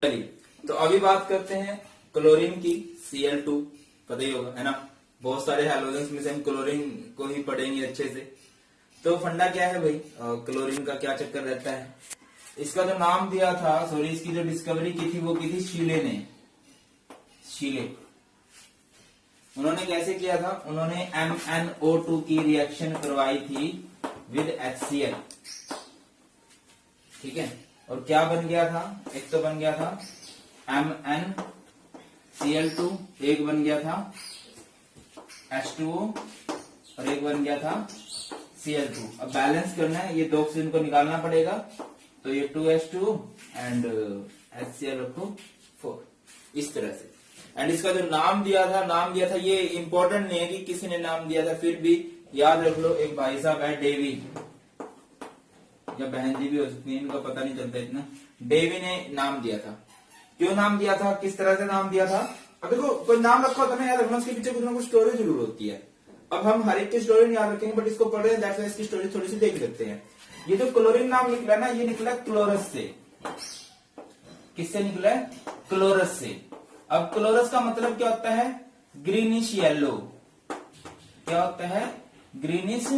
चलिए तो अभी बात करते हैं क्लोरीन की। Cl2 पता ही होगा है ना, बहुत सारे हैलोजेंस में से हम क्लोरीन को ही पढ़ेंगे अच्छे से। तो फंडा क्या है भाई, क्लोरीन का क्या चक्कर रहता है। इसका जो नाम दिया था, सॉरी इसकी जो डिस्कवरी की थी वो की थी शीले ने। शीले उन्होंने कैसे किया था, उन्होंने MnO2 की रिएक्शन करवाई थी विद HCl, ठीक है। और क्या बन गया था, एक तो बन गया था MnCl2, एक बन गया था H2O और एक बन गया था Cl2। अब बैलेंस करना है, ये दो ऑक्सीजन को निकालना पड़ेगा, तो ये 2H2 एंड HCl रखो 4, इस तरह से। एंड इसका जो नाम दिया था, ये इंपॉर्टेंट नहीं है कि किसी ने नाम दिया था, फिर भी याद रख लो। एक भाई साहब है डेवी, या बहन जी भी हो सकती है, इनका पता नहीं चलता इतना। डेवी ने नाम दिया था। क्यों नाम दिया था, किस तरह से नाम दिया था। अब देखो कोई नाम रखा होता है ना याद रखना, उसके पीछे कुछ ना कुछ स्टोरी जरूर होती है। अब हम हर एक की स्टोरी नहीं याद रखेंगे, बट इसको पढ़ रहे हैं, दैट्स व्हाई इसकी स्टोरी थोड़ी सी देख लेते हैं। ये जो क्लोरीन नाम निकला ना, ये निकला क्लोरस से। किससे निकला है, क्लोरस से। अब क्लोरस का मतलब क्या होता है, ग्रीनिश येलो। क्या होता है, ग्रीनिश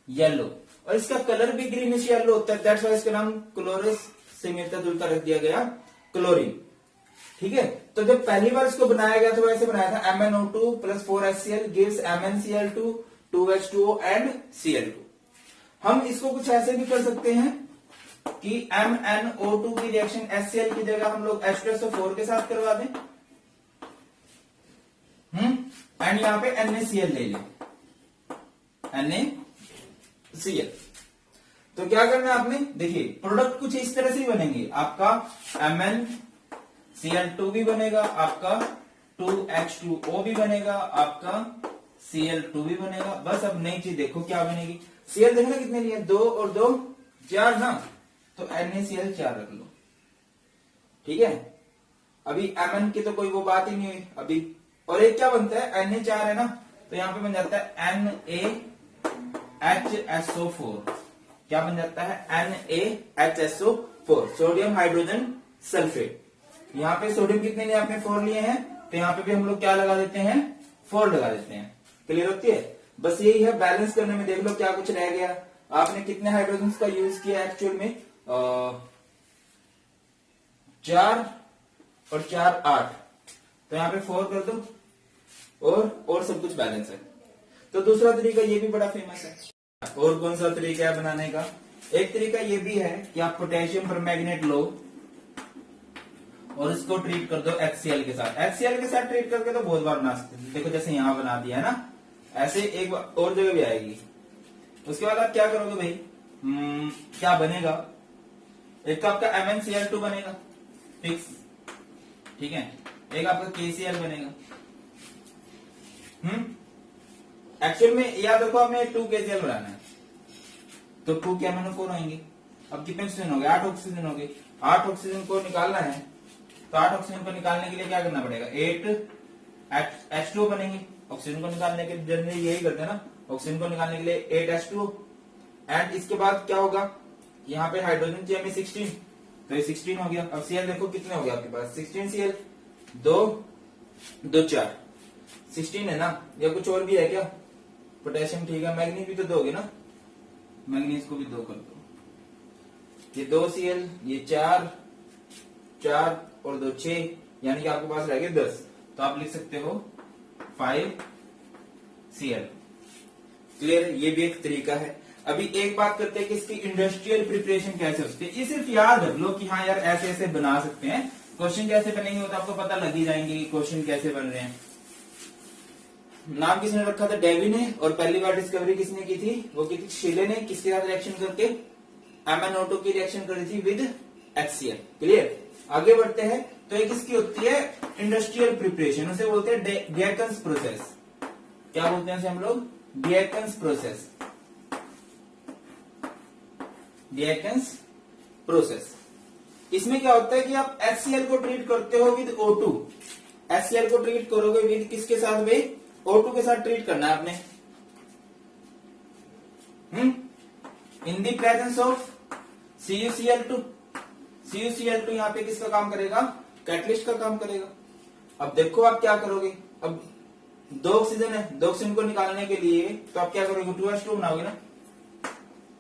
येलो, और इसका कलर भी ग्रीनिश येलो होता है, दैट्स व्हाई इसका नाम क्लोरस से मिलता जुलता रख दिया गया क्लोरीन, ठीक है। तो जब पहली बार इसको बनाया गया तो ऐसे बनाया था MnO2 plus 4HCl gives MnCl2 2H2O and Cl2। हम इसको कुछ ऐसे भी कर सकते हैं कि MnO2 की रिएक्शन HCl की जगह हम लोग H2SO4 के साथ करवा दें, एंड यहां पे NaCl ले लें, NaCl। तो क्या करना है आपने, देखिए प्रोडक्ट कुछ इस तरह से ही बनेंगे। आपका MnCl2 भी बनेगा, आपका 2H2O भी बनेगा, आपका Cl2 भी बनेगा। बस अब नई चीज देखो क्या बनेगी। Cl देखना कितने लिए, 2 और 2 4 ना, तो NaCl 4 रख लो, ठीक है। अभी Mn की तो कोई वो बात ही नहीं हुई अभी। और एक क्या बनता है, Na 4 है ना, तो यहां पे बन जाता है NaHSO4। क्या बन जाता है, NaHSO4, सोडियम हाइड्रोजन सल्फेट। यहाँ पे सोडियम कितने लिए आपने 4 लिए हैं, तो यहाँ पे भी हम लोग क्या लगा देते हैं, 4 लगा देते हैं। क्लियर होती है, बस यही है। बैलेंस करने में देख लो क्या कुछ रह गया। आपने कितने हाइड्रोजन का यूज किया एक्चुअल में, 4 और 4 8, तो यहाँ पे 4 कर दो, और सब कुछ बैलेंस है। तो दूसरा तरीका ये भी बड़ा फेमस है। और कौन सा तरीका है बनाने का, एक तरीका ये भी है कि आप पोटेशियम परमैंगनेट लो और इसको ट्रीट कर दो HCl के साथ। HCl के साथ ट्रीट करके तो बहुत बार बना सकते हैं, देखो जैसे यहां बना दिया है ना, ऐसे एक बार और जगह भी आएगी। उसके बाद आप क्या करोगे भाई, क्या बनेगा, एक तो आपका MnCl2 बनेगा फिक्स, ठीक है, एक आपका KCl बनेगा। एक्चुअल में याद रखो हमें 2 KCl बनाना है, तो 2 के MnO4 होंगे। अब कितने ऑक्सीजन हो गए, 8 ऑक्सीजन हो गए। 8 ऑक्सीजन को निकालना है, तो 8 ऑक्सीजन को निकालने के लिए क्या करना पड़ेगा, 8 H2O बनेंगे। ऑक्सीजन को निकालने के जनरली यही करते हैं ना, ऑक्सीजन को निकालने के लिए 8 H2O। एंड इसके बाद क्या होगा, यहाँ पे हाइड्रोजन चाहिए हमें 16, तो ये 16 हो गया। अब Cl देखो कितने हो गए आपके पास, 16 Cl, 2 4 16 है ना, या कुछ और भी है क्या, पोटेशियम ठीक है, मैग्नीज भी तो दोगे ना, मैग्नीज को भी 2 कर दो। ये 2 Cl, ये 4 और 2 6, यानी कि आपके पास रह गए 10, तो आप लिख सकते हो 5 Cl। क्लियर, ये भी एक तरीका है। अभी एक बात करते हैं कि इसकी इंडस्ट्रियल प्रिपरेशन कैसे होती है। ये सिर्फ याद रख लो कि हाँ यार ऐसे ऐसे बना सकते हैं। क्वेश्चन कैसे बनेंगे वो तो आपको पता लग ही जाएंगे कि क्वेश्चन कैसे बन रहे हैं। नाम किसने रखा था, डेवी ने, और पहली बार डिस्कवरी किसने की थी, वो की थी शीले ने। किसके साथ रिएक्शन करके, MnO2 की रिएक्शन करी थी विद HCl। क्लियर, आगे बढ़ते हैं। तो एक इसकी होती है इंडस्ट्रियल प्रिपरेशन, उसे बोलते हैं डिएकन्स प्रोसेस। क्या बोलते हैं हम लोग, डिएकन्स प्रोसेस। डिएकन्स प्रोसेस, इसमें क्या होता है कि आप HCl को ट्रीट करते हो विद O2। HCl को ट्रीट करोगे विद किसके साथ भाई, O2 के साथ ट्रीट करना है आपने, इन the presence of CuCl2। CuCl2 यहाँ पे किसका काम करेगा, कैटलिस्ट का काम करेगा। अब देखो आप क्या करोगे, अब 2 ऑक्सीजन है, 2 ऑक्सीजन को निकालने के लिए तो आप क्या करोगे, 2H2 बनाओगे ना,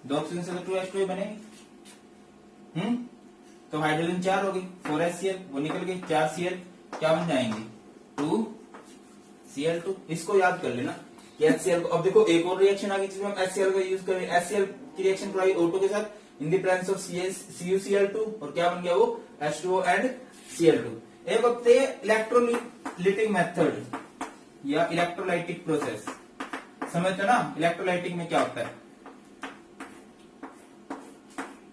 2 ऑक्सीजन से तो 2H2 ही बनेगी। तो हाइड्रोजन 4 होगी, 4HCl वो निकल गई, 4Cl क्या बन जाएंगे, 2Cl2। इसको याद कर लेना कि HCl को। अब देखो एक और रिएक्शन आ गई जिसमें हम HCl का यूज करेंगे। HCl की रिएक्शन कराई O2 के साथ इन द प्रेजेंस ऑफ CuCl2 और क्या बन गया वो H2O एंड Cl2। एक होते है इलेक्ट्रोलिटिक मेथड या इलेक्ट्रोलाइटिक प्रोसेस, समझते हो ना। इलेक्ट्रोलाइटिक में क्या होता है,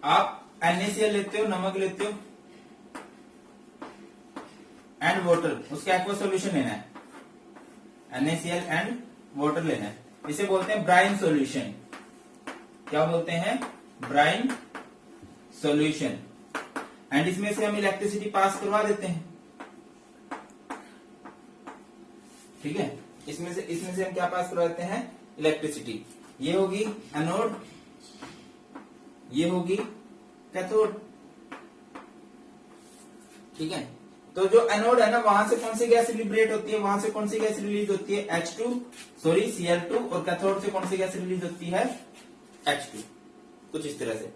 आप NaCl लेते हो, नमक लेते हो एंड वाटर, उसका एक्वा सॉल्यूशन लेना है, NaCl एंड वाटर लेना है, इसे बोलते हैं ब्राइन सॉल्यूशन। क्या बोलते हैं, ब्राइन सॉल्यूशन। एंड इसमें से हम इलेक्ट्रिसिटी पास करवा देते हैं, ठीक है। इसमें से हम क्या पास करवा देते हैं, इलेक्ट्रिसिटी। ये होगी एनोड, ये होगी कैथोड, ठीक है। तो जो एनोड है ना, वहां से कौन सी गैस लिबरेट होती है, वहां से कौन सी गैस रिलीज होती है, Cl2, और कैथोड से कौन सी गैस रिलीज होती है, H2। कुछ इस तरह से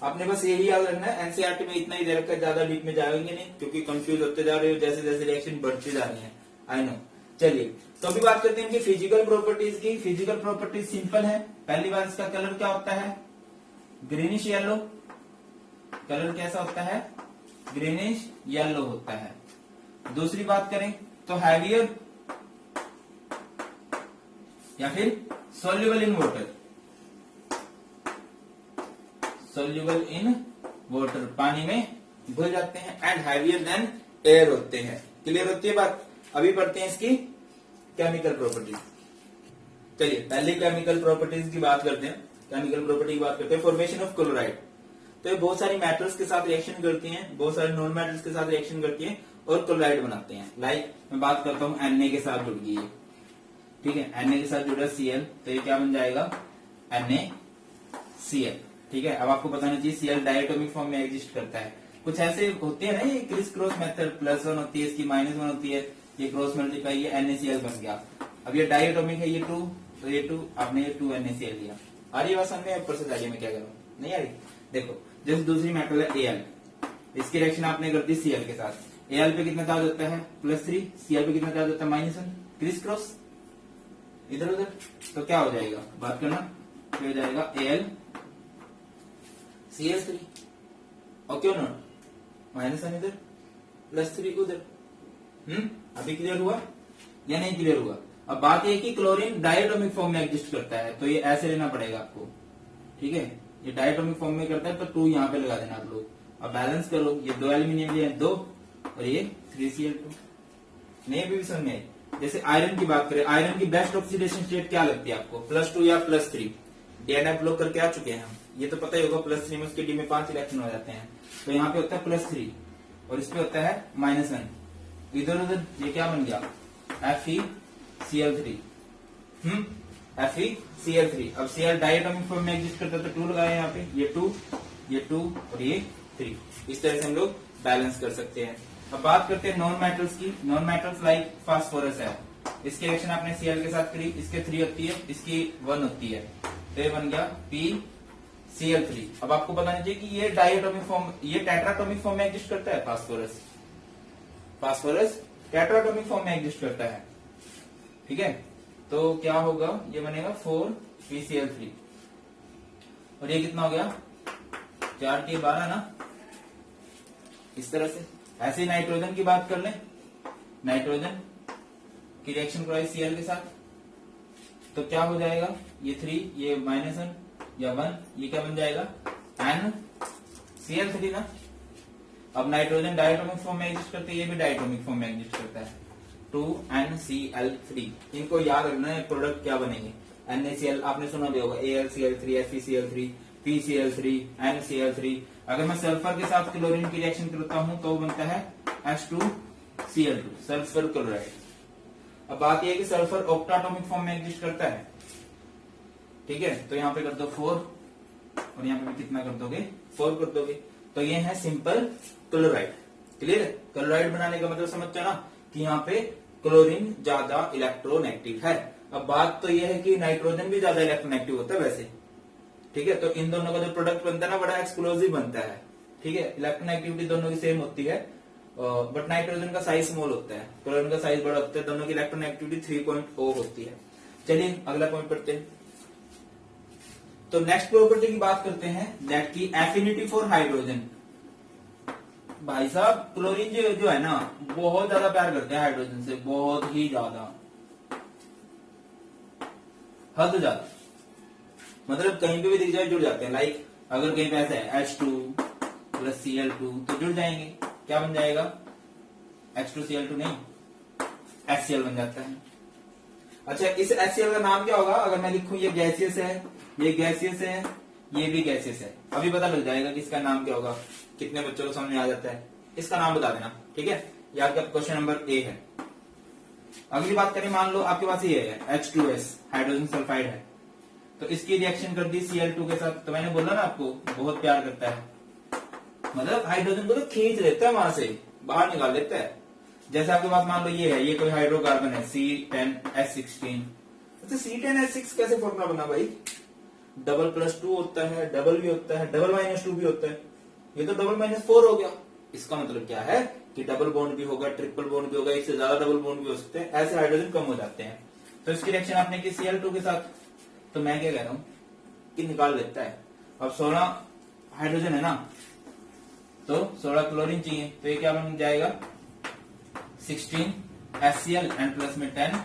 आपने बस यही याद रखना है। एनसीईआरटी में इतना ही दे रखा है, ज्यादा डीप में जाएंगे नहीं क्योंकि कंफ्यूज होते जा रहे हो जैसे जैसे रिएक्शन बढ़ती जा रही है, आई नो। चलिए तो अभी बात करते हैं इनकी फिजिकल प्रॉपर्टीज की। फिजिकल प्रॉपर्टीज सिंपल है। पहली बात, इसका कलर क्या होता है, ग्रीनिश येलो। कलर कैसा होता है, ग्रीनिश येलो होता है। दूसरी बात करें तो हैवियर या फिर soluble in water, soluble in water, पानी में घुल जाते हैं। एंड हैवियर देन एयर होते हैं। क्लियर होती है बात। अभी पढ़ते हैं इसकी केमिकल प्रॉपर्टीज। चलिए पहले केमिकल प्रॉपर्टीज की बात करते हैं। केमिकल प्रॉपर्टी की बात करते हैं। फॉर्मेशन ऑफ क्लोराइड, तो ये बहुत सारी मेटल्स के साथ रिएक्शन करती हैं, बहुत सारे नॉन मेटल्स के साथ रिएक्शन करती हैं और क्लोराइड बनाते हैं। लाइक मैं बात करता हूँ Na के साथ जुड़ गई है, ठीक है। Na के साथ जुड़ा Cl, तो ये क्या बन जाएगा, NaCl, ठीक है। अब आपको बताना चाहिए Cl डायटोमिक फॉर्म में एग्जिस्ट करता है। कुछ ऐसे होते हैं ना, ये क्रिस क्रॉस मेथड, +1 होती है, इसकी -1 होती है, ये क्रॉस मल्टीप्लाई, ये NaCl बन गया। अब ये डायटोमिक है, ये 2, तो ये 2, आपने ये 2 NaCl लिया। आ रही बात समझ में, ऊपर से जाइए मैं क्या करूँ, नहीं आ रही। देखो जैसे दूसरी मेटल है Al, इसकी रिएक्शन आपने कर दी Cl के साथ। Al पे कितना चार्ज होता है, +3, Cl पे कितना चार्ज होता है, -1, क्रिस क्रॉस इधर उधर, तो क्या हो जाएगा, बात करना, क्या हो जाएगा, Al CH3, और क्यों नॉट, -1 इधर, +3 उधर। अभी क्लियर हुआ या नहीं क्लियर हुआ। अब बात यह कि क्लोरीन डायटोमिक फॉर्म में एग्जिस्ट करता है, तो ये ऐसे लेना पड़ेगा आपको, ठीक है। ये डायटोमिक फॉर्म में करता है तो 2 यहाँ पे लगा देना आप लोग। अब बैलेंस करो, ये 2 एल्यूमिनियम लिए 2 और ये 3Cl2। नहीं अभी भी समझ में। जैसे आयरन की बात करें, आयरन की बेस्ट ऑक्सीडेशन स्टेट क्या लगती है आपको, +2 या +3। डीएनएफ लोग करके आ चुके हैं हम, ये तो पता ही होगा। +3 में उसके डी में 5 इलेक्ट्रॉन हो जाते हैं, तो यहाँ पे होता है +3 और इस पे होता है -1। इधर उधर ये क्या बन गया, FeCl3, FeCl3। अब Cl डायटोमिक फॉर्म में एग्जिस्ट करता है तो 2 लगाए यहाँ पे, ये 2 और ये 3। इस तरह से हम लोग बैलेंस कर सकते हैं। अब बात करते हैं नॉन मेटल्स की। नॉन मेटल्स लाइक फास्फोरस है, इसकी रिएक्शन आपने Cl के साथ करी, इसके 3 होती है, इसकी 1 होती है, तो ये बन गया PCl3। अब आपको बताना चाहिए कि ये डायटोमिक फॉर्म, ये टेट्राटोमिक फॉर्म में एग्जिस्ट करता है। फास्फोरस टेट्राटोमिक फॉर्म में एग्जिस्ट करता है, ठीक है। तो क्या होगा, ये बनेगा 4PCl3 और ये कितना हो गया, 4T12 ना, इस तरह से। ऐसे ही नाइट्रोजन की बात कर लें, नाइट्रोजन की रिएक्शन कराई Cl के साथ, तो क्या हो जाएगा, ये 3, ये -1 या 1, ये क्या बन जाएगा, NCl3 ना। अब नाइट्रोजन डायटोमिक फॉर्म में एग्जिस्ट करते हैं, ये भी डायटोमिक फॉर्म में एग्जिस्ट करता है, 2NCl3। इनको याद रखना है, प्रोडक्ट क्या बनेंगे, NaCl आपने सुना भी होगा, AlCl3, FeCl3, PCl3, NCl3। अगर मैं सल्फर के साथ क्लोरीन की रिएक्शन करता हूं तो बनता है H2Cl2, सल्फर क्लोराइड। अब बात यह है कि सल्फर ऑक्टाटोमिक फॉर्म में एग्जिस्ट करता है, ठीक है। तो यहाँ पे कर दो 4 और यहाँ पे भी कितना कर दोगे, 4 कर दोगे। तो ये है सिंपल क्लोराइड। क्लियर है? क्लोराइड बनाने का मतलब समझते हो ना कि यहाँ पे क्लोरीन ज्यादा इलेक्ट्रोनेगेटिव है। अब बात तो ये है कि नाइट्रोजन भी ज्यादा इलेक्ट्रोनेगेटिव होता है वैसे, ठीक है। तो इन दोनों का जो प्रोडक्ट बनता है ना बड़ा एक्सप्लोसिव बनता है, ठीक है। इलेक्ट्रोनेगेटिविटी दोनों की सेम होती है, बट नाइट्रोजन का साइज स्मॉल होता है, क्लोरीन का साइज बड़ा होता है। दोनों की इलेक्ट्रोनेगेटिविटी 3.0 होती है। चलिए अगला पॉइंट पढ़ते हैं। तो नेक्स्ट प्रॉपर्टी की बात करते हैं, दैट की एफिनिटी फॉर हाइड्रोजन। भाई साहब क्लोरीन जो है ना बहुत ज्यादा प्यार करते हैं हाइड्रोजन से, बहुत ही ज्यादा, हद ज्यादा, मतलब कहीं पे भी दिख जाए जुड़ जाते हैं। लाइक अगर कहीं पे ऐसा है H2 + Cl2 तो जुड़ जाएंगे, क्या बन जाएगा? H2Cl2 नहीं, HCl बन जाता है। अच्छा इस HCl का नाम क्या होगा? अगर मैं लिखूं ये गैसियस है, ये गैसियस है, ये भी गैसियस है, अभी पता लग जाएगा कि इसका नाम क्या होगा। कितने बच्चों को समझ आ जाता है? इसका नाम बता देना, ठीक है। ये आपका क्वेश्चन नंबर ए है। अगली बात करें, मान लो आपके पास ये है H2S हाइड्रोजन सल्फाइड है, तो इसकी रिएक्शन कर दी Cl2 के साथ। तो मैंने बोला ना आपको बहुत प्यार करता है, मतलब हाइड्रोजन को तो खींच लेता है, वहां से बाहर निकाल लेता है। जैसे आपके पास मान लो ये है, ये कोई हाइड्रोकार्बन है C10H16। अच्छा C10H6 कैसे फॉर्मूला बना भाई? डबल+2 होता है, डबल भी होता है, डबल -2 भी होता है, ये तो डबल -4 हो गया। इसका मतलब क्या है कि डबल बॉन्ड भी होगा, ट्रिपल बॉन्ड भी होगा, इससे ज्यादा डबल बॉन्ड भी हो सकते हैं, ऐसे हाइड्रोजन कम हो जाते हैं। तो इसकी रिएक्शन आपने की Cl2 के साथ, तो मैं क्या कह रहा हूं कि निकाल लेता है। अब 16 हाइड्रोजन है ना, तो 16 क्लोरीन चाहिए, तो ये क्या बन जाएगा? 16 HCl एंड प्लस में 10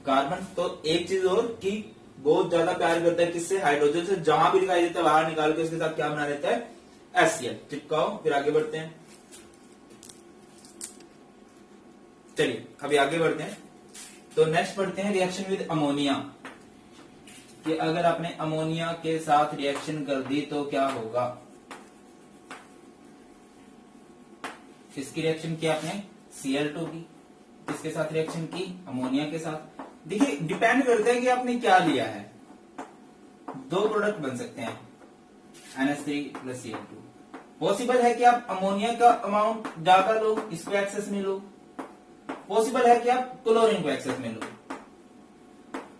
कार्बन। तो एक चीज और कि बहुत ज्यादा प्यार करता है किससे? हाइड्रोजन से। जहां भी दिखाई देता है बाहर निकाल के उसके साथ क्या बना देता है? HCl। चिपकाओ, फिर आगे बढ़ते हैं। चलिए अभी आगे बढ़ते हैं। तो नेक्स्ट पढ़ते हैं रिएक्शन विद अमोनिया, कि अगर आपने अमोनिया के साथ रिएक्शन कर दी तो क्या होगा। किसकी रिएक्शन की आपने? Cl2 की। किसके साथ रिएक्शन की? अमोनिया के साथ। देखिए डिपेंड करता है कि आपने क्या लिया है। दो प्रोडक्ट बन सकते हैं NH3 + Cl2। पॉसिबल है कि आप अमोनिया का अमाउंट ज्यादा लो, इसको एक्सेस में लो। पॉसिबल है कि आप क्लोरीन को एक्सेस में लो।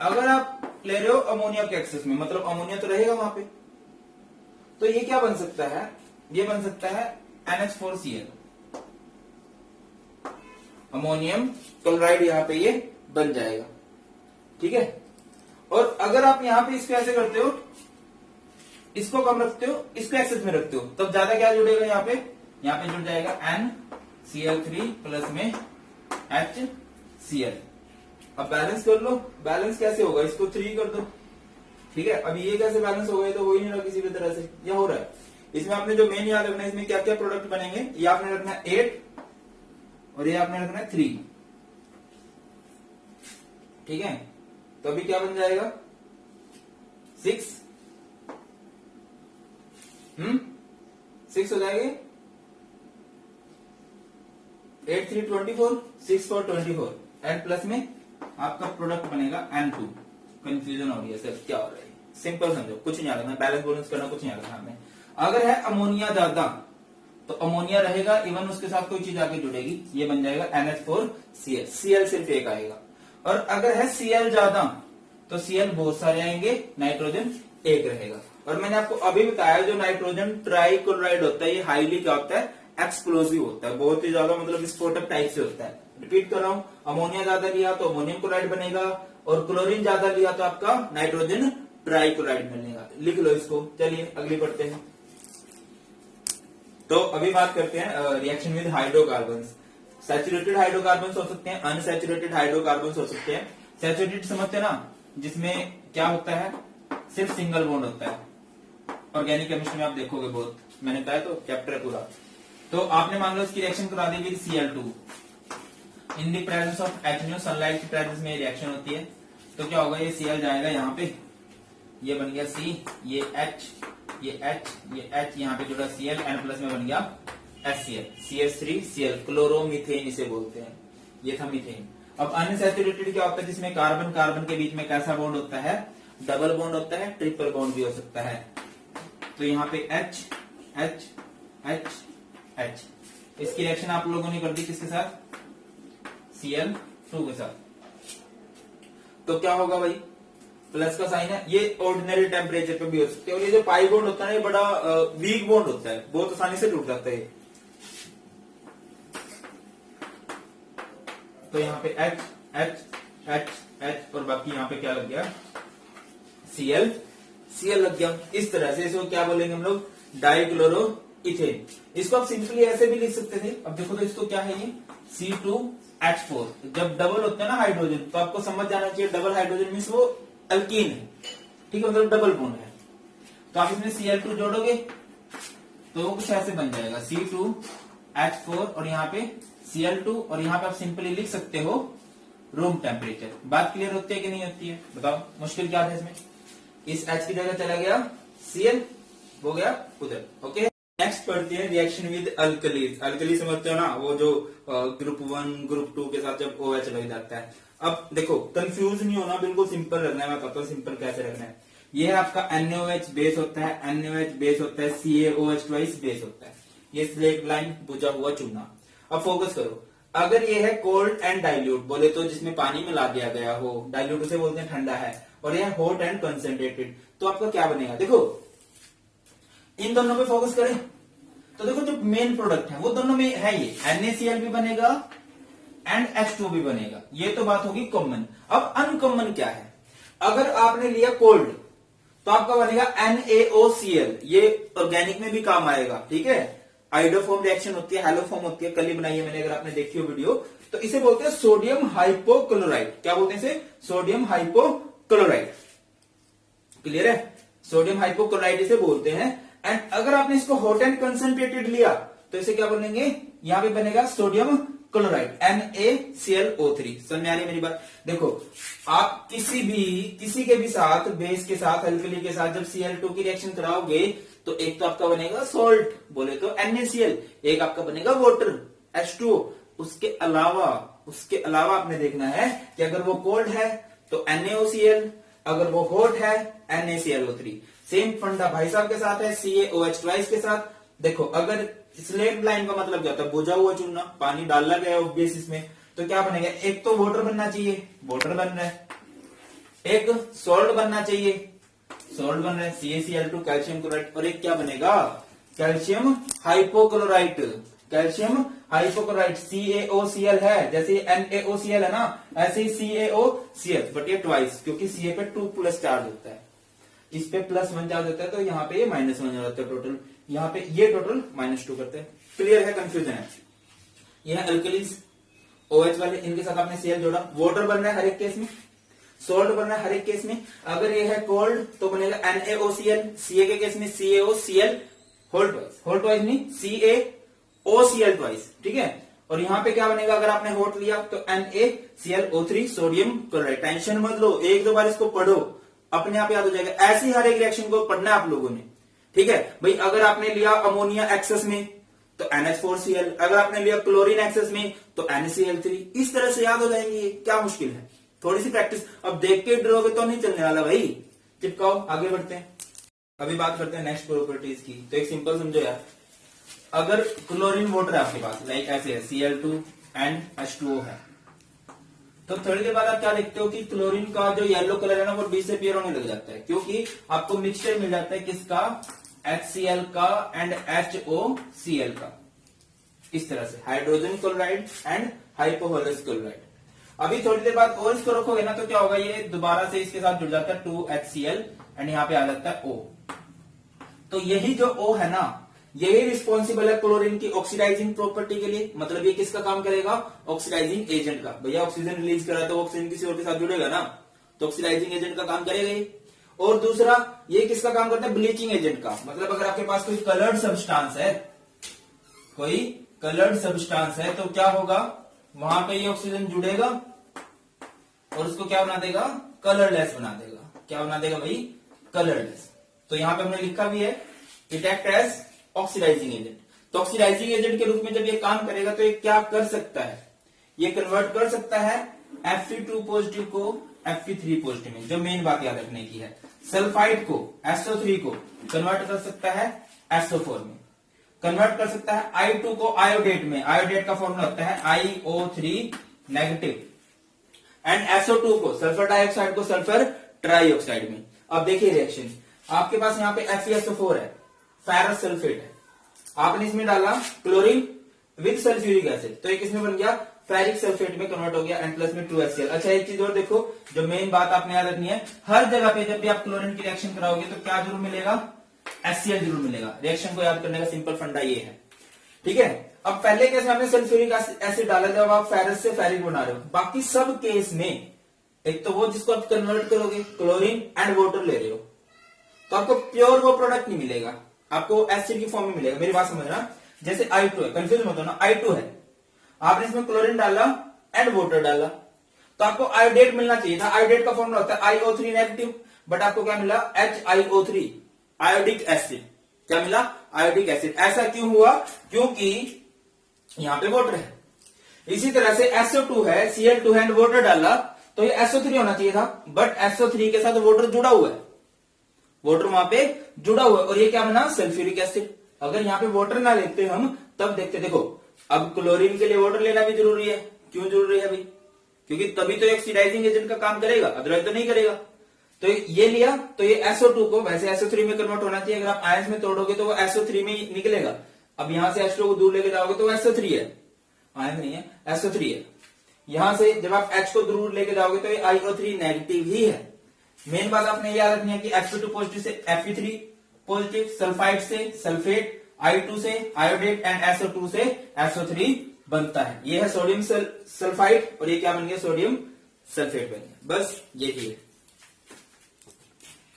अगर आप ले रहे हो अमोनिया के एक्सेस में, मतलब अमोनिया तो रहेगा वहां पे, तो ये क्या बन सकता है? ये बन सकता है NH4Cl, अमोनियम क्लोराइड, यहां पे ये बन जाएगा, ठीक है। और अगर आप यहां पे इसको ऐसे करते हो, इसको कम रखते हो, इसको एक्सेस में रखते हो, तब ज्यादा क्या जुड़ेगा? यहाँ पे जुड़ जाएगा NCl3 प्लस में HCl। अब बैलेंस कर लो। बैलेंस कैसे होगा? इसको 3 कर दो, ठीक है। अब ये कैसे बैलेंस होगा? ये तो हो ही नहीं रहा किसी भी तरह से, यह हो रहा है। इसमें आपने जो मेन याद रखना है, इसमें क्या क्या प्रोडक्ट बनेंगे, ये आपने रखना है 8 और ये आपने रखना है 3, ठीक है। तो अभी क्या बन जाएगा? 6 6 हो जाएंगे। 8 3 24, 6 4 24 एंड प्लस में आपका प्रोडक्ट बनेगा N2। कंफ्यूजन हो रही है सर, क्या हो रहा है? सिंपल समझो, कुछ नहीं आता, बैलेंस बोलेंस करना कुछ नहीं आता हमें। अगर है अमोनिया ज्यादा तो अमोनिया रहेगा, इवन उसके साथ कोई चीज आके जुड़ेगी, ये बन जाएगा NH4Cl। Cl सिर्फ एक आएगा। और अगर है Cl ज्यादा तो Cl बहुत सारे आएंगे, नाइट्रोजन एक रहेगा। और मैंने आपको अभी बताया जो नाइट्रोजन ट्राइक्लोराइड होता है, ये हाईली क्या होता है? एक्सप्लोसिव होता है, बहुत ही ज्यादा, मतलब विस्फोटक टाइप से होता है। रिपीट कर रहा हूं, अमोनिया ज्यादा लिया तो अमोनियम क्लोराइड बनेगा, और क्लोरीन ज्यादा लिया तो आपका नाइट्रोजन ट्राइक्लोराइड बनेगा। लिख लो इसको। चलिए अगली पढ़ते हैं। तो अभी बात करते हैं reaction with hydrocarbon. Saturated hydrocarbon हो सकते हैं, अनसैचुरेटेड हाइड्रोकार्बन हो सकते हैं। सैचुरेटेड समझते हैं ना, जिसमें क्या होता है? सिर्फ सिंगल बॉन्ड होता है। ऑर्गेनिक केमिस्ट्री में आप देखोगे बहुत, मैंने कहा तो चैप्टर है पूरा। तो आपने मान लो इसकी रिएक्शन करा दी with Cl2 in the presence of HNO, sunlight की प्रेजेंस में रिएक्शन होती है। तो क्या होगा? ये Cl जाएगा यहाँ पे, ये बन गया C, ये H, ये H, ये H, यहाँ पे जुड़ा Cl एंड प्लस में बन गया HCl, CH3Cl, क्लोरोमीथेन इसे बोलते हैं। ये था मीथेन। अब अनसैचुरेटेड क्या होता है? जिसमें कार्बन कार्बन के बीच में कैसा बॉन्ड होता है? डबल बॉन्ड होता है, ट्रिपल बॉन्ड भी हो सकता है। तो यहाँ पे H H एच एच। इसकी रिएक्शन आप लोगों ने कर दी किसके साथ? Cl2 के साथ। तो क्या होगा भाई? प्लस का साइन है, ये ऑर्डिनरी टेम्परेचर पे भी हो सकते हैं। और ये जो पाई बॉन्ड होता है ये बड़ा वीक बॉन्ड होता है, बहुत आसानी से टूट जाता है। तो यहाँ पे H H H H और बाकी यहाँ पे क्या लग गया? Cl लग गया। इस तरह से इसको क्या बोलेंगे हम लोग? Dichloro ethane. इसको आप सिंपली ऐसे भी लिख सकते थे। अब देखो तो इसको क्या है ये? C2H4। जब डबल होता है ना हाइड्रोजन, तो आपको समझ जाना चाहिए डबल हाइड्रोजन मीन्स वो अल्कीन है, ठीक है, मतलब डबल बॉन्ड है। तो आप इसमें Cl2 जोड़ोगे तो वो कुछ ऐसे बन जाएगा C2H4 और यहाँ पे Cl2 और यहाँ पे आप सिंपली लिख सकते हो रूम टेम्परेचर। बात क्लियर होती है कि नहीं होती है? बताओ मुश्किल क्या है इसमें? इस H की जगह चला गया Cl, हो गया उधर। ओके, नेक्स्ट पढ़ते हैं रिएक्शन विद अल्कलीज। अल्कली समझते हो ना, वो जो ग्रुप 1 ग्रुप 2 के साथ जब OH लग जाता है। अब देखो कंफ्यूज नहीं होना, बिल्कुल सिंपल रखना है। मैं पता सिंपल कैसे रखना है। ये है आपका NaOH बेस होता है, NaOH बेस होता है, CaOH ट्वाइस बेस होता है। ये स्लेट लाइन बुझा हुआ चूना। अब फोकस करो, अगर ये है कोल्ड एंड डाइल्यूट, बोले तो जिसमें पानी मिला दिया गया हो, डाइल्यूट उसे बोलते हैं ठंडा है, और ये हॉट एंड कंसेंट्रेटेड, तो आपका क्या बनेगा? देखो इन दोनों पे फोकस करें तो देखो जो मेन प्रोडक्ट है वो दोनों में है, ये NaCl भी बनेगा एंड H2 भी बनेगा। ये तो बात होगी कॉमन। अब अनकॉमन क्या है? अगर आपने लिया कोल्ड तो आपका बनेगा NaOCl। ये ऑर्गेनिक में भी काम आएगा, ठीक है। आइडोफॉर्म रिएक्शन होती है, हैलोफॉर्म होती है, कल ही बनाई है मैंने, अगर आपने देखी हो वीडियो। तो इसे बोलते हैं सोडियम हाइपोक्लोराइड। क्या बोलते हैं इसे? Sodium hypochloride. क्लियर है? सोडियम हाइपोक्लोराइड इसे बोलते हैं। एंड अगर आपने इसको हॉट एंड कंसंट्रेटेड लिया तो इसे क्या बनेंगे? यहां पे बनेगा सोडियम क्लोराइड NaClO3। समझ में आ रही मेरी बात? देखो आप किसी के भी साथ, बेस के साथ, अल्कली के साथ जब Cl2 की रिएक्शन कराओगे तो एक तो आपका बनेगा सॉल्ट, बोले तो NaCl, एक आपका बनेगा वाटर H2O। उसके अलावा आपने देखना है कि अगर वो कोल्ड है तो NaOCl, अगर वो हॉट है NaClO3। सेम फंडा भाई साहब के साथ है, CaOH ट्वाइस के साथ। देखो अगर स्लेट लाइन का मतलब क्या होता है? बुझा हुआ चूना, पानी डाला गया है बेसिस में, तो क्या बनेगा? एक तो वाटर बनना चाहिए, वाटर बन रहा है, एक सॉल्ट बनना चाहिए, सॉल्ट बन रहा है CaCl2 कैल्शियम क्लोराइड, और एक क्या बनेगा? Calcium hypochloride. Calcium hypochloride CaOCl है, जैसे NaOCl है ना, ऐसे ही CaOCl, बट ये ट्वाइस, क्योंकि Ca पे 2+ चार्ज होता है, इस पे +1 चार्ज होता है, तो यहाँ पे ये -1 हो जाता है टोटल, यहाँ पे ये टोटल -2 करते हैं। क्लियर है? कंफ्यूजन है? ये है अल्कलीज OH वाले, इनके साथ आपने Cl जोड़ा, वाटर बन रहा है हर एक केस में, सॉल्ट बन रहा है हर एक केस में। अगर ये है कोल्ड तो बनेगा NaOCl, Ca के केस में CaOCl होल ट्वाइस नहीं, CaOCl ट्वाइस, ठीक है। और यहाँ पे क्या बनेगा? अगर आपने हॉट लिया तो NaClO3 सोडियम क्लोराइड। टेंशन मत लो, एक दो बार इसको पढ़ो, अपने आप याद हो जाएगा। ऐसे ही हर एक रिएक्शन को पढ़ना है आप लोगों ने, ठीक है भाई। अगर आपने लिया अमोनिया एक्सेस में तो NH4Cl, अगर आपने लिया क्लोरीन एक्सेस में तो NaCl3। इस तरह से याद हो जाएंगे, क्या मुश्किल है? थोड़ी सी प्रैक्टिस। अब देख के डरोगे तो नहीं चलने वाला भाई, चिपकाओ। आगे बढ़ते हैं, अभी बात करते हैं नेक्स्ट प्रॉपर्टीज की। तो एक सिंपल समझो यार, अगर क्लोरीन वाटर है आपके पास, लाइक ऐसे है Cl2 एंड H2O है, तो थोड़ी देर बाद आप क्या देखते हो कि क्लोरीन का जो येलो कलर है ना वो डिसअपीयर होने लग जाता है, क्योंकि आपको मिक्सचर मिल जाता है किसका? HCl का एंड HOCl का। इस तरह से हाइड्रोजन क्लोराइड एंड हाइपोहलस क्लोराइड। अभी थोड़ी देर बाद और इसको रखोगे ना तो क्या होगा? ये दोबारा से इसके साथ जुड़ जाता है 2HCl एंड यहाँ पे आ जाता है O। तो यही जो O है ना, यही रिस्पॉन्सिबल है क्लोरीन की ऑक्सीडाइजिंग प्रॉपर्टी के लिए। मतलब ये किसका काम करेगा? ऑक्सीडाइजिंग एजेंट का। भैया ऑक्सीजन रिलीज करा तो ऑक्सीजन किसी और के साथ जुड़ेगा ना, तो ऑक्सीडाइजिंग एजेंट का काम करेगा ये। और दूसरा ये किसका काम करता है? ब्लीचिंग एजेंट का। मतलब अगर आपके पास कोई कलर्ड सब्सटेंस है, कोई कलर्ड सब्सटेंस है, तो क्या होगा? वहां पे ये ऑक्सीजन जुड़ेगा और उसको क्या बना देगा? कलरलेस बना देगा। क्या बना देगा भाई? कलरलेस। तो यहां पे हमने लिखा भी है it act as oxidising agent. तो ऑक्सीडाइजिंग एजेंट के रूप में जब ये काम करेगा तो ये क्या कर सकता है? ये कन्वर्ट कर सकता है Fe2 पॉजिटिव को Fe3 पॉजिटिव में। जो मेन बात याद रखने की है, सल्फाइड को SO3 को कन्वर्ट कर सकता है SO4 में। कन्वर्ट कर सकता है I2 को आयोडेट में। आयोडेट का फॉर्मूला होता है IO3 नेगेटिव, एंड SO2 को, सल्फर डाइऑक्साइड को सल्फर ट्राइऑक्साइड में। अब देखिए रिएक्शन, आपके पास यहाँ पे FeSO4 है, फेरस सल्फेट है, आपने इसमें डाला क्लोरीन विद सल्फ्यूरिक एसिड, तो एक इसमें बन गया फेरिक सल्फेट में कन्वर्ट हो गया, N प्लस में 2HCl। अच्छा एक चीज और देखो, जो मेन बात आपने याद रखनी है, हर जगह पे जब भी आप क्लोरीन की रिएक्शन कराओगे तो क्या जरूर मिलेगा, HCl जरूर मिलेगा। रिएक्शन को याद करने का सिंपल फंडा ये है, ठीक है। अब पहले केस में आपने सल्फ्यूरिक एसिड डाला जब आप फेरस से फेरिक बना रहे हो, बाकी सब केस में एक तो वो जिसको आप कन्वर्ट करोगे क्लोरीन एंड वाटर ले रहे हो, तो आपको प्योर वो प्रोडक्ट नहीं मिलेगा, आपको एसिड की फॉर्म में मिलेगा। मेरी बात समझना, जैसे I2 है, कंफ्यूज मत होना, I2 है, आपने इसमें क्लोरीन डाला एंड वाटर डाला, तो आपको आयोडेट मिलना चाहिए था। आयोडेट का फॉर्मूला होता है IO3 नेगेटिव, बट आपको क्या मिला, HiO3 आयोडिक एसिड। क्या मिला, आयोडिक एसिड। ऐसा क्यों हुआ, क्योंकि यहां पे वाटर है। इसी तरह से SO2 है, Cl2 है एंड वाटर डाला, तो ये SO3 होना चाहिए था, बट SO3 के साथ वाटर जुड़ा हुआ है, वाटर वहां पे जुड़ा हुआ है, और ये क्या बना, सल्फ्यूरिक एसिड। अगर यहाँ पे वाटर ना लेते हम तब देखते, देखो अब क्लोरीन के लिए वाटर लेना भी जरूरी है। क्यों जरूरी है भाई, क्योंकि तभी तो ऑक्सीडाइजिंग एजेंट का काम करेगा, अदरवाइज तो नहीं करेगा। तो ये लिया, तो ये SO2 को वैसे SO3 में कन्वर्ट होना चाहिए, अगर आप आयंस में तोड़ोगे तो वो SO3 में ही निकलेगा। अब यहां से H2 को दूर लेके जाओगे तो वो SO3 है, आयंस नहीं है, SO3 है। यहां से जब आप H को दूर लेके जाओगे तो ये IO3 नेगेटिव ही है। मेन बात आपने याद रखनी है कि Fe2 पॉजिटिव से Fe3 पॉजिटिव, सल्फाइड से सल्फेट, I2 से आयोडेट एंड SO2 से SO3 बनता है। ये है सोडियम सल्फाइड और ये क्या बन गया, सोडियम सल्फेट बन गया। बस यही है।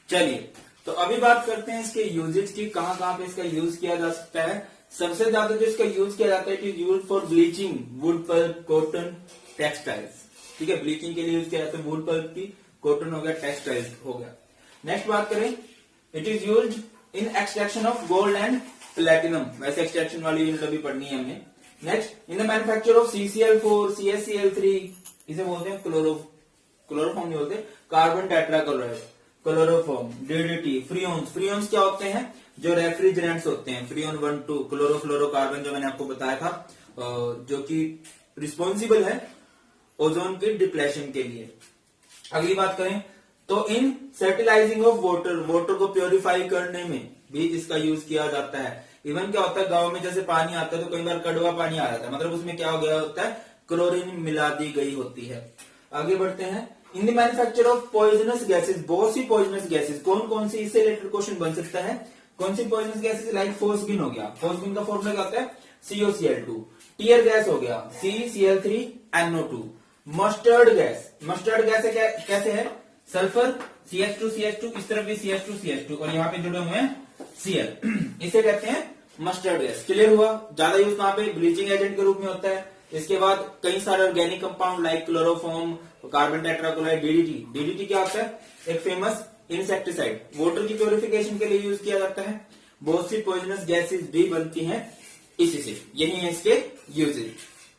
चलिए तो अभी बात करते हैं इसके यूजेज की, कहां कहां पे इसका यूज किया जा सकता है। सबसे ज्यादा जो इसका यूज किया जाता है, it is use for bleaching wood pulp, cotton, textiles. ठीक है, ब्लीचिंग के लिए यूज किया जाता है वुड पल्प की, कॉटन हो गया, टेक्सटाइल्स हो गया। नेक्स्ट बात करें, it is use in extraction of gold and platinum, वैसे एक्सट्रैक्शन वाली यूनिट अभी पढ़नी है हमने। Next, in the manufacture of CCl4, CaCl3, इसे बोलते हैं क्लोरोफॉर्म नहीं बोलते, carbon tetrachloride, chloroform, DDT, freons. Freons क्या होते हैं, जो रेफ्रिजरेंट्स होते हैं, फ्रियोन 1, 2, क्लोरोफ्लोरोकार्बन जो मैंने आपको बताया था, जो कि रिस्पॉन्सिबल है ओजोन के डिप्लेशन के लिए। अगली बात करें तो इन फर्टिलाइजिंग ऑफ वाटर, वाटर को प्योरीफाई करने में भी इसका यूज किया जाता है। इवन क्या होता है, गांव में जैसे पानी आता है तो कई बार कड़वा पानी आ जाता है, मतलब उसमें क्या हो गया होता है, क्लोरीन मिला दी गई होती है। आगे बढ़ते हैं, in the manufacture of poisonous gases, बहुत सी पॉइजनस गैसेस, कौन कौन सी, इससे रिलेटेड क्वेश्चन बन सकता है। कौन सी पॉइजनस गैसेस, लाइक फोस्गिन हो गया, फोस्गिन का फॉर्मूला क्या होता है, COCl2। टीयर गैस हो गया, CCl3NO2। Mustard gas, mustard gas है, कैसे है, सल्फर CH2 इस तरफ भी CH2 और यहाँ पे जुड़े हुए हैं Cl, इसे कहते हैं मस्टर्ड गैस। क्लियर हुआ। ज्यादा यूज कहाँ पे, ब्लीचिंग एजेंट के रूप में होता है। इसके बाद कई सारे organic compound like chloroform, carbon tetrachloride, DDT क्या होता है, एक फेमस इंसेक्टिसाइड, वाटर की प्योरिफिकेशन के लिए यूज किया जाता है। बहुत सी पॉइजनस गैसेस भी बनती हैं इसी से, यही है इसके यूजेज।